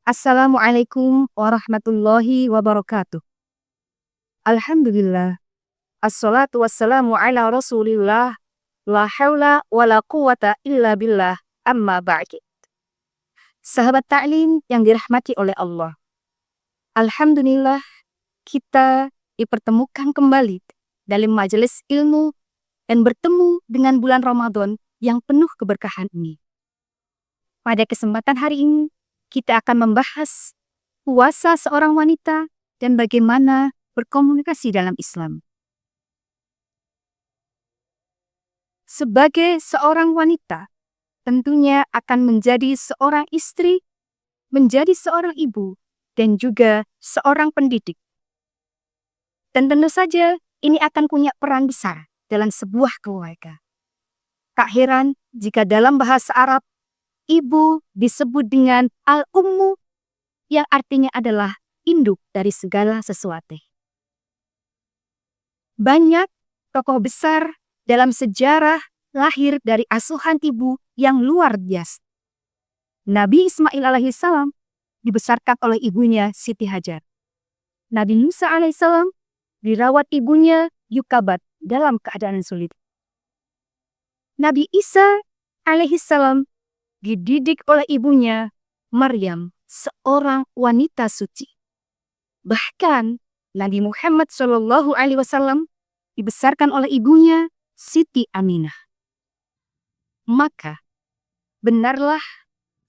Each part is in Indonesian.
Assalamualaikum warahmatullahi wabarakatuh. Alhamdulillah. Assalatu wassalamu ala rasulillah. La hawla wa la quwata illa billah. Amma ba'di. Sahabat ta'lim yang dirahmati oleh Allah. Alhamdulillah kita dipertemukan kembali dalam majelis ilmu dan bertemu dengan bulan Ramadan yang penuh keberkahan ini. Pada kesempatan hari ini, kita akan membahas puasa seorang wanita dan bagaimana berkomunikasi dalam Islam. Sebagai seorang wanita, tentunya akan menjadi seorang istri, menjadi seorang ibu, dan juga seorang pendidik. Dan tentu saja ini akan punya peran besar dalam sebuah keluarga. Tak heran jika dalam bahasa Arab, ibu disebut dengan al-ummu, yang artinya adalah induk dari segala sesuatu. Banyak tokoh besar dalam sejarah lahir dari asuhan ibu yang luar biasa. Nabi Ismail alaihissalam dibesarkan oleh ibunya Siti Hajar. Nabi Musa alaihissalam dirawat ibunya Yukabat dalam keadaan sulit. Nabi Isa alaihissalam dididik oleh ibunya Maryam, seorang wanita suci. Bahkan Nabi Muhammad SAW dibesarkan oleh ibunya Siti Aminah. Maka benarlah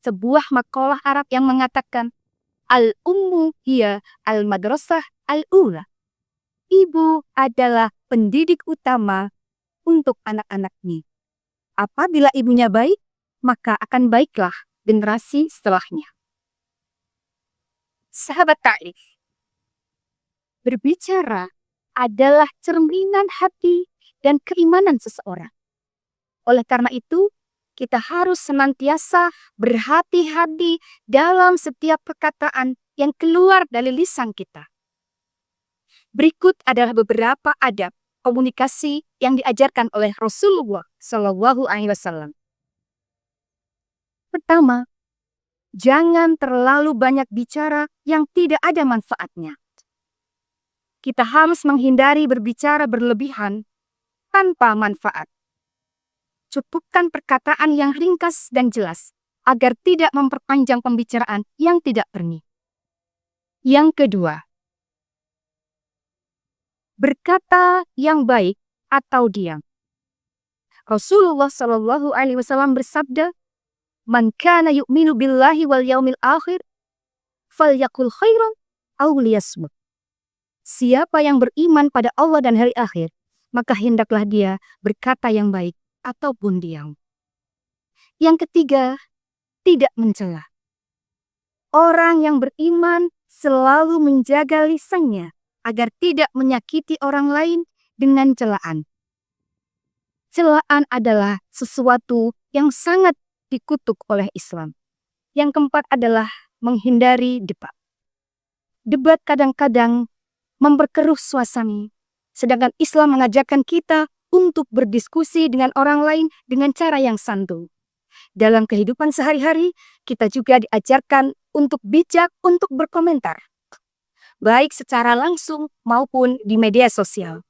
sebuah makalah Arab yang mengatakan al-ummu hiya al-madrasah al-ula. Ibu adalah pendidik utama untuk anak-anaknya. Apabila ibunya baik, maka akan baiklah generasi setelahnya. Sahabat ta'rif, berbicara adalah cerminan hati dan keimanan seseorang. Oleh karena itu, kita harus senantiasa berhati-hati dalam setiap perkataan yang keluar dari lisan kita. Berikut adalah beberapa adab komunikasi yang diajarkan oleh Rasulullah SAW. Pertama, jangan terlalu banyak bicara yang tidak ada manfaatnya. Kita harus menghindari berbicara berlebihan tanpa manfaat. Cukupkan perkataan yang ringkas dan jelas agar tidak memperpanjang pembicaraan yang tidak perlu. Yang kedua, berkata yang baik atau diam. Rasulullah SAW bersabda, "Man kana yu'minu billahi wal yaumil akhir, falyakul khairan aw liyasmut." Siapa yang beriman pada Allah dan hari akhir, maka hendaklah dia berkata yang baik ataupun diam. Yang ketiga, tidak mencela. Orang yang beriman selalu menjaga lisannya agar tidak menyakiti orang lain dengan celaan. Celaan adalah sesuatu yang sangat dikutuk oleh Islam. Yang keempat adalah menghindari debat. Debat kadang-kadang memperkeruh suasana, sedangkan Islam mengajarkan kita untuk berdiskusi dengan orang lain dengan cara yang santun. Dalam kehidupan sehari-hari, kita juga diajarkan untuk bijak untuk berkomentar, baik secara langsung maupun di media sosial,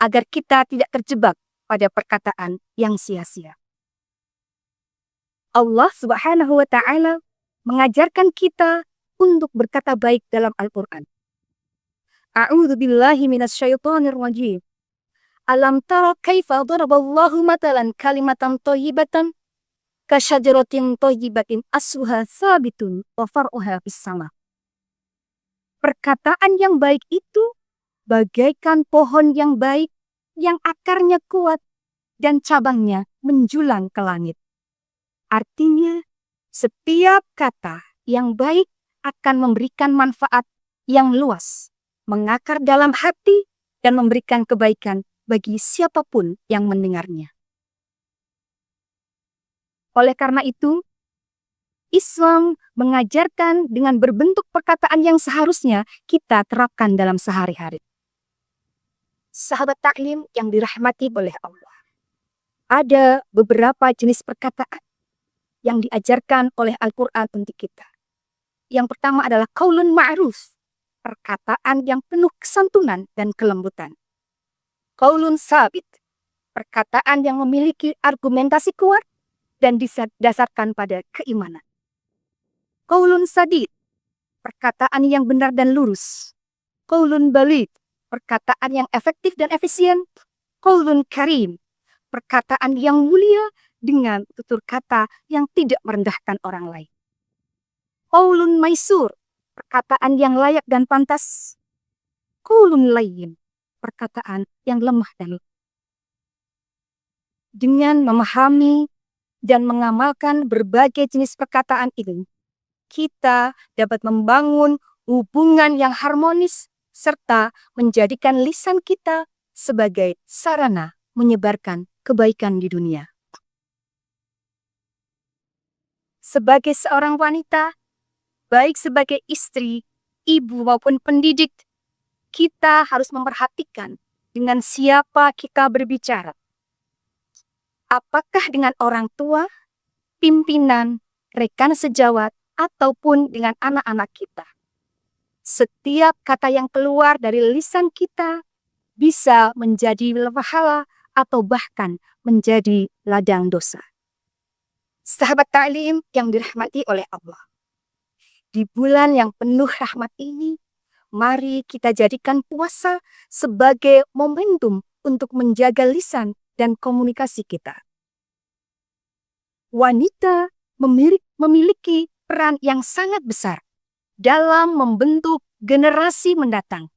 agar kita tidak terjebak pada perkataan yang sia-sia. Allah Subhanahu wa Ta'ala mengajarkan kita untuk berkata baik dalam Al-Quran. A'udzu billahi minasyaitonir rajim. Alam tara kaifa daraballahu matalan kalimatan thayyibatan kasyajaratin thayyibatin asluha tsabitun wa far'uha fis sama. Perkataan yang baik itu bagaikan pohon yang baik yang akarnya kuat dan cabangnya menjulang ke langit. Artinya, setiap kata yang baik akan memberikan manfaat yang luas, mengakar dalam hati dan memberikan kebaikan bagi siapapun yang mendengarnya. Oleh karena itu, Islam mengajarkan dengan berbentuk perkataan yang seharusnya kita terapkan dalam sehari-hari. Sahabat taklim yang dirahmati oleh Allah, ada beberapa jenis perkataan yang diajarkan oleh Al-Quran untuk kita. Yang pertama adalah qaulun ma'ruf, perkataan yang penuh kesantunan dan kelembutan. Qaulun sabit, perkataan yang memiliki argumentasi kuat dan didasarkan pada keimanan. Qaulun sadid, perkataan yang benar dan lurus. Qaulun balid, perkataan yang efektif dan efisien. Qaulun karim, perkataan yang mulia dengan tutur kata yang tidak merendahkan orang lain. Qaulun maisur, perkataan yang layak dan pantas. Qaulun layyin, perkataan yang lemah dan lembut. Dengan memahami dan mengamalkan berbagai jenis perkataan ini, kita dapat membangun hubungan yang harmonis serta menjadikan lisan kita sebagai sarana menyebarkan kebaikan di dunia. Sebagai seorang wanita, baik sebagai istri, ibu maupun pendidik, kita harus memperhatikan dengan siapa kita berbicara. Apakah dengan orang tua, pimpinan, rekan sejawat, ataupun dengan anak-anak kita. Setiap kata yang keluar dari lisan kita bisa menjadi pahala atau bahkan menjadi ladang dosa. Sahabat ta'lim yang dirahmati oleh Allah. Di bulan yang penuh rahmat ini, mari kita jadikan puasa sebagai momentum untuk menjaga lisan dan komunikasi kita. Wanita memiliki peran yang sangat besar dalam membentuk generasi mendatang.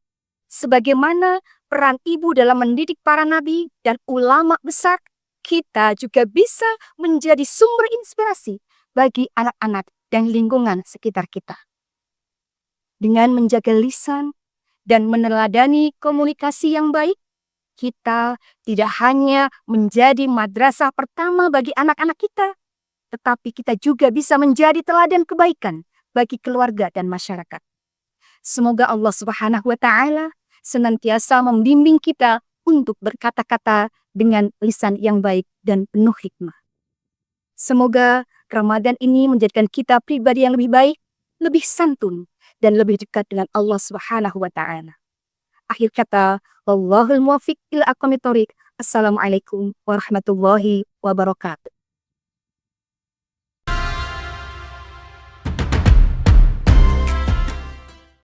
Sebagaimana peran ibu dalam mendidik para nabi dan ulama besar, kita juga bisa menjadi sumber inspirasi bagi anak-anak dan lingkungan sekitar kita. Dengan menjaga lisan dan meneladani komunikasi yang baik, kita tidak hanya menjadi madrasah pertama bagi anak-anak kita, tetapi kita juga bisa menjadi teladan kebaikan bagi keluarga dan masyarakat. Semoga Allah Subhanahu wa Ta'ala senantiasa membimbing kita untuk berkata-kata dengan lisan yang baik dan penuh hikmah. Semoga Ramadan ini menjadikan kita pribadi yang lebih baik, lebih santun, dan lebih dekat dengan Allah Subhanahu wa Ta'ala. Akhir kata, wallahul muwaffiq ila aqwamit thoriq. Assalamualaikum warahmatullahi wabarakatuh.